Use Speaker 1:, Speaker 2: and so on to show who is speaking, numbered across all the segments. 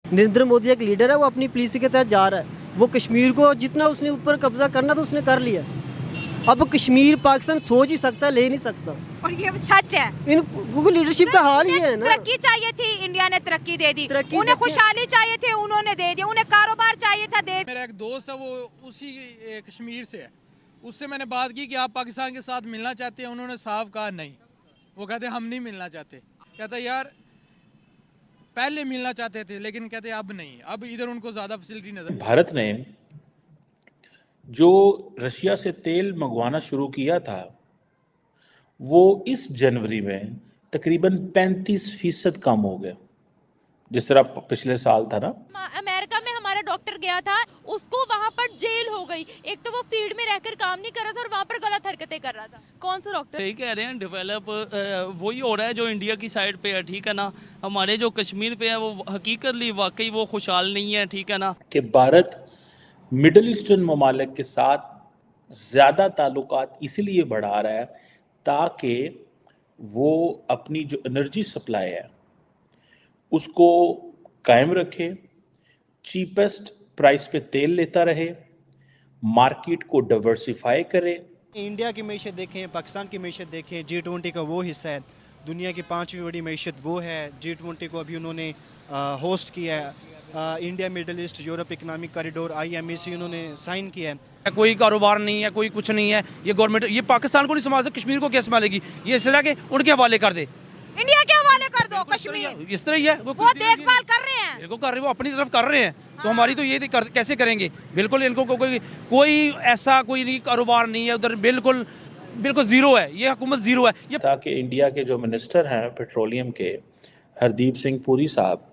Speaker 1: नरेंद्र मोदी एक लीडर है, वो अपनी पॉलिसी के तहत जा रहा है। वो कश्मीर को जितना उसने ऊपर कब्जा करना तो उसने कर लिया। अब कश्मीर पाकिस्तान सोच ही सकता, ले नहीं सकता।
Speaker 2: और ये सच है।
Speaker 1: इनको लीडरशिप का हाल ही है ना।
Speaker 2: तरक्की चाहिए थी, इंडिया ने तरक्की दे दी।
Speaker 1: तरक्की
Speaker 2: उन्हें खुशहाली चाहिए थी, उन्होंने दे दिया। उन्हें कारोबार चाहिए था, दे।
Speaker 3: मेरा एक दोस्त है, वो उसी कश्मीर से है। उससे मैंने बात की कि आप पाकिस्तान के साथ मिलना चाहते हैं, उन्होंने साफ कहा नहीं। वो कहते हम नहीं मिलना चाहते। कहते यार पहले मिलना चाहते थे लेकिन कहते अब नहीं, अब इधर उनको ज़्यादा फैसिलिटी नजर।
Speaker 4: भारत ने जो रशिया से तेल मंगवाना शुरू किया था वो इस जनवरी में तकरीबन 35% कम हो गया, जिस तरह पिछले साल था ना।
Speaker 5: अमेरिका में हमारा डॉक्टर गया था, उसको वहाँ पर जेल हो गई। एक तो वो फील्ड में रहकर काम नहीं कर रहा था और वहाँ पर गलत हरकतें कर रहा था। कौन सा डॉक्टर?
Speaker 6: यही कह रहे हैं डेवलप वही हो रहा है जो इंडिया की साइड पे है, ठीक है ना। हमारे जो कश्मीर पे है वो हकीकतली वाकई वो खुशहाल नहीं है, ठीक है ना।
Speaker 4: कि भारत मिडल ईस्टर्न ममालिक के साथ ज़्यादा ताल्लुकात इसलिए बढ़ा रहा है ताकि वो अपनी जो एनर्जी सप्लाई है उसको कायम रखे, चीपेस्ट प्राइस पे तेल लेता रहे, मार्केट को डाइवर्सिफाई करे।
Speaker 7: इंडिया की मैशत देखें, पाकिस्तान की मैशत देखें, G20 का वो हिस्सा है, दुनिया की 5वीं बड़ी मैशत वो है। G20 को अभी उन्होंने होस्ट किया है। India middle east Europe economic corridor IMEC उन्होंने साइन किया है।
Speaker 8: कोई कारोबार नहीं है, कोई कुछ नहीं है। ये गवर्नमेंट ये पाकिस्तान को नहीं संभाल सकती, कश्मीर को कैसे संभालेगी? ये इस तरह के उनके हवाले कर दे,
Speaker 2: इंडिया के हवाले कर दो कश्मीर।
Speaker 8: इस तरह ही है।
Speaker 2: वो देखभाल कर रहे हैं,
Speaker 8: इनको कर रहे, वो अपनी तरफ कर रहे हैं। तो हमारी तो ये कैसे करेंगे? बिल्कुल इनको कोई ऐसा कोई नहीं कारोबार नहीं है उधर, बिल्कुल बिल्कुल जीरो है, ये हुकूमत जीरो है। ये
Speaker 4: ताकि इंडिया के जो मिनिस्टर हैं पेट्रोलियम के, हरदीप सिंह पुरी साहब,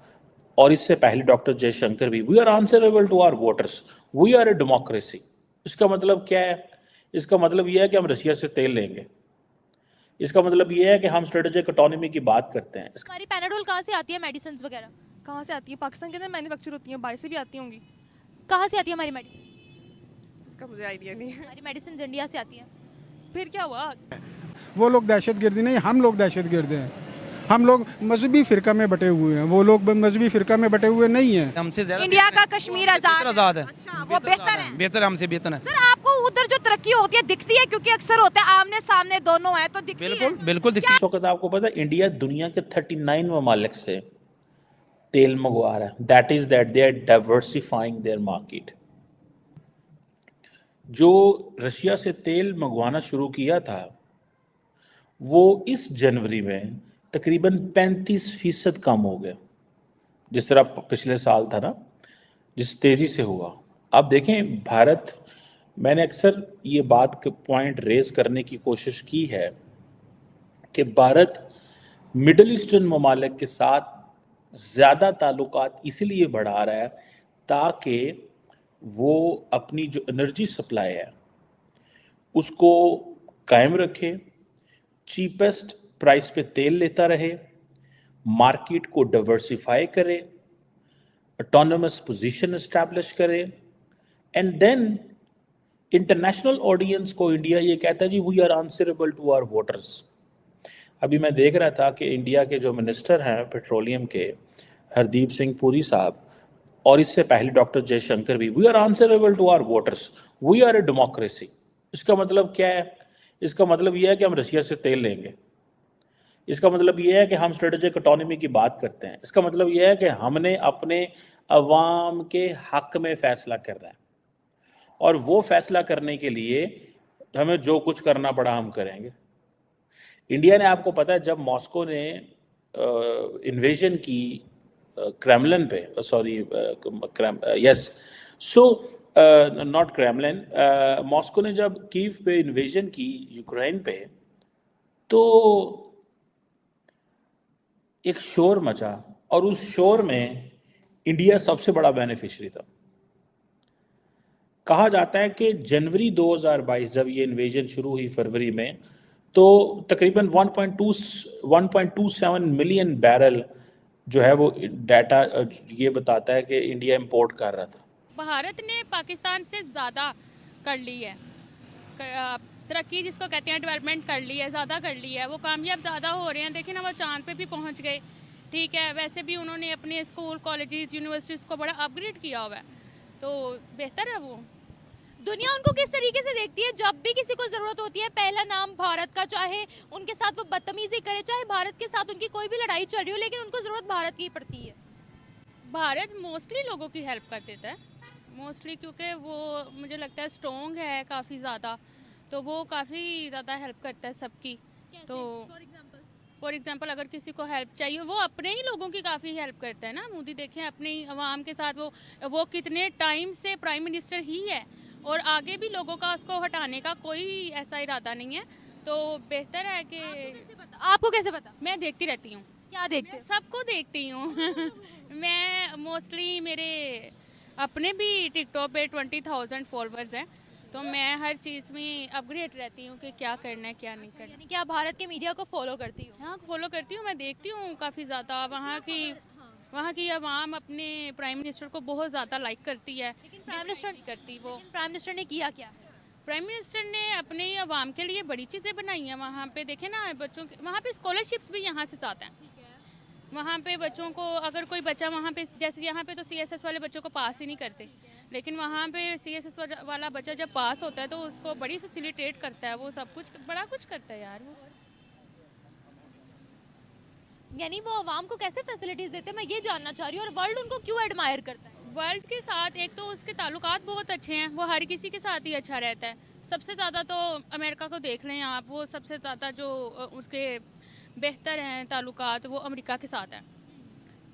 Speaker 4: और इससे पहले डॉक्टर जयशंकर भी, we are answerable to our voters, we are a democracy. इसका मतलब क्या है? इसका मतलब यह है कि हम रशिया से तेल लेंगे। इसका मतलब ये है कि हम स्ट्रेटेजिक ऑटोनॉमी की बात करते हैं।
Speaker 5: हमारी पैनाडोल कहाँ से आती है? मेडिसिन वगैरह
Speaker 9: कहाँ से आती है? पाकिस्तान के अंदर मैन्युफैक्चर होती है, बाहर से भी आती होंगी।
Speaker 5: कहाँ से आती है हमारी मेडिसिन?
Speaker 9: इसका मुझे आइडिया नहीं है।
Speaker 5: हमारी मेडिसिन इंडिया से आती है।
Speaker 9: फिर क्या हुआ?
Speaker 10: वो लोग दहशतगर्दी नहीं, हम लोग दहशतगर्द हैं। हम लोग मजहबी फिरका में बटे हुए हैं, वो लोग मजहबी फिरका में बटे हुए नहीं हैं।
Speaker 8: हमसे ज्यादा
Speaker 2: इंडिया का कश्मीर आजाद
Speaker 8: है।
Speaker 2: अच्छा, वो बेहतर है।
Speaker 8: बेहतर है, हमसे बेहतर है।
Speaker 2: सर आपको उधर जो तरक्की होती है दिखती है? क्योंकि अक्सर होता है आमने सामने दोनों है तो दिखती है।
Speaker 8: बिल्कुल बिल्कुल दिखती है।
Speaker 4: इस वक्त आपको पता है इंडिया दुनिया के 39 ममालिक से तेल मंगवा रहा है। That is that they are diversifying their market. जो रशिया से तेल मंगवाना शुरू किया था वो इस जनवरी में तकरीबन 35% कम हो गया, जिस तरह पिछले साल था ना, जिस तेज़ी से हुआ। अब देखें भारत, मैंने अक्सर ये बात पॉइंट रेज करने की कोशिश की है कि भारत मिडल ईस्टर्न ममालिक के साथ ज़्यादा ताल्लुकात इसलिए बढ़ा रहा है ताकि वो अपनी जो एनर्जी सप्लाई है उसको कायम रखे, चीपेस्ट प्राइस पे तेल लेता रहे, मार्केट को डाइवर्सिफाई करे, ऑटोनमस पोजीशन एस्टैब्लिश करे, एंड देन इंटरनेशनल ऑडियंस को इंडिया ये कहता है जी we are answerable to our voters. अभी मैं देख रहा था कि इंडिया के जो मिनिस्टर हैं पेट्रोलियम के, हरदीप सिंह पुरी साहब, और इससे पहले डॉक्टर जयशंकर भी, we are answerable to our voters, we are a democracy. इसका मतलब क्या है? इसका मतलब यह है कि हम रशिया से तेल लेंगे। इसका मतलब यह है कि हम स्ट्रेटेजिक ऑटोनॉमी की बात करते हैं। इसका मतलब यह है कि हमने अपने अवाम के हक में फ़ैसला करना है, और वो फैसला करने के लिए हमें जो कुछ करना पड़ा हम करेंगे। इंडिया ने, आपको पता है, जब मॉस्को ने इन्वेजन की क्रेमलिन पे, sorry yes, so not Kremlin, Moscow ने जब कीव पे इन्वेजन की यूक्रेन पे, तो एक शोर मचा, और उस शोर में इंडिया सबसे बड़ा बेनिफिशियरी था। कहा जाता है कि जनवरी 2022 जब ये इन्वेजन शुरू हुई फरवरी में, तो तकरीबन 1.27 मिलियन बैरल जो है वो डाटा ये बताता है कि इंडिया इंपोर्ट कर रहा था।
Speaker 5: भारत ने पाकिस्तान से ज़्यादा कर ली है तरक्की, जिसको कहते हैं डेवलपमेंट कर ली है, ज़्यादा कर ली है। वो कामयाब ज़्यादा हो रहे हैं। देखिए ना, वो चांद पे भी पहुंच गए। ठीक है, वैसे भी उन्होंने अपने स्कूल कॉलेजेस यूनिवर्सिटीज़ को बड़ा अपग्रेड किया हुआ है, तो बेहतर है वो।
Speaker 2: दुनिया उनको किस तरीके से देखती है? जब भी किसी को ज़रूरत होती है, पहला नाम भारत का, चाहे उनके साथ वो बदतमीजी करे, चाहे भारत के साथ उनकी कोई भी लड़ाई चल रही हो, लेकिन उनको ज़रूरत भारत की ही पड़ती है।
Speaker 5: भारत मोस्टली लोगों की हेल्प कर देता है, मोस्टली, क्योंकि वो मुझे लगता है स्ट्रॉन्ग है काफ़ी ज़्यादा, तो वो काफ़ी ज़्यादा हेल्प करता है सबकी। तो फॉर एग्जांपल अगर किसी को हेल्प चाहिए, वो अपने ही लोगों की काफ़ी हेल्प करता है ना। मोदी देखें अपनी आवाम के साथ वो कितने टाइम से प्राइम मिनिस्टर ही है, और आगे भी लोगों का उसको हटाने का कोई ऐसा इरादा नहीं है, तो बेहतर है कि।
Speaker 2: आपको कैसे पता?
Speaker 5: मैं देखती रहती हूँ।
Speaker 2: क्या देखते
Speaker 5: मैं सबको देखती हूँ मैं मोस्टली, मेरे अपने भी टिकटॉक पे 20,000 फॉलोअर्स हैं, तो मैं हर चीज़ में अपग्रेड रहती हूँ कि क्या करना है क्या नहीं करना।
Speaker 2: यानी कि आप भारत के मीडिया को फॉलो करती हो?
Speaker 5: हाँ, फॉलो करती हूँ, मैं देखती हूँ काफ़ी ज़्यादा। वहाँ की आवाम अपने प्राइम मिनिस्टर को बहुत ज़्यादा लाइक करती है,
Speaker 2: लेकिन प्राइम मिनिस्टर
Speaker 5: नहीं करती वो।
Speaker 2: प्राइम मिनिस्टर ने किया क्या?
Speaker 5: प्राइम मिनिस्टर ने अपने ही आवाम के लिए बड़ी चीज़ें बनाई हैं। वहाँ पे देखें ना, बच्चों के वहाँ पे स्कॉलरशिप्स भी यहाँ से साथ हैं। वहाँ पे बच्चों को, अगर कोई बच्चा वहाँ पे, जैसे यहाँ पे तो CSS वाले बच्चों को पास ही नहीं करते, लेकिन वहाँ पे CSS वाला बच्चा जब पास होता है तो उसको बड़ी फैसिलिटेट करता है, वो सब कुछ बड़ा कुछ करता है यार वो।
Speaker 2: यानी वो आवाम को कैसे फैसिलिटीज देते हैं, मैं ये जानना चाह रही हूँ। और वर्ल्ड उनको क्यों एडमायर करता है?
Speaker 5: वर्ल्ड के साथ एक तो उसके ताल्लुकात बहुत अच्छे हैं, वो हर किसी के साथ ही अच्छा रहता है। सबसे ज़्यादा तो अमेरिका को देख लें आप, वो सबसे ज़्यादा जो उसके बेहतर हैं ताल्लुकात, वो अमेरिका के साथ हैं।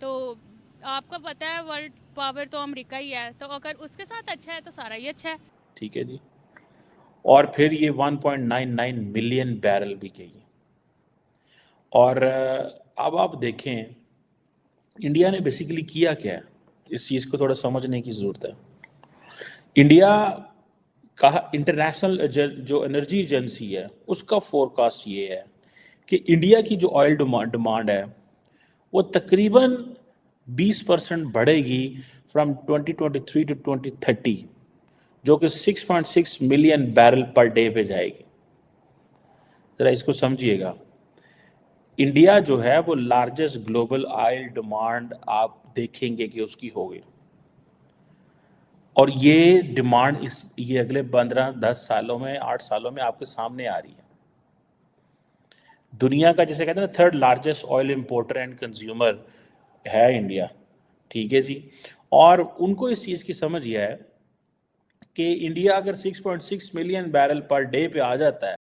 Speaker 5: तो आपको पता है वर्ल्ड पावर तो अमेरिका ही है, तो अगर उसके साथ अच्छा है तो सारा ही अच्छा है।
Speaker 4: ठीक है जी। और फिर ये 1.99 मिलियन बैरल भी गई। और अब आप देखें इंडिया ने बेसिकली किया क्या है, इस चीज़ को थोड़ा समझने की ज़रूरत है। इंडिया का इंटरनेशनल जो एनर्जी एजेंसी है उसका फोरकास्ट ये है कि इंडिया की जो ऑयल डिमांड है वो तकरीबन 20% बढ़ेगी फ्रॉम 2023 टू 2030, जो कि 6.6 मिलियन बैरल पर डे पे जाएगी। ज़रा इसको समझिएगा। इंडिया जो है वो लार्जेस्ट ग्लोबल ऑयल डिमांड आप देखेंगे कि उसकी होगी, और ये डिमांड ये अगले 15-10 सालों में 8 सालों में आपके सामने आ रही है। दुनिया का जैसे कहते हैं ना 3rd largest oil importer and consumer है इंडिया, ठीक है जी। और उनको इस चीज़ की समझ यह है कि इंडिया अगर 6.6 मिलियन बैरल पर डे पे आ जाता है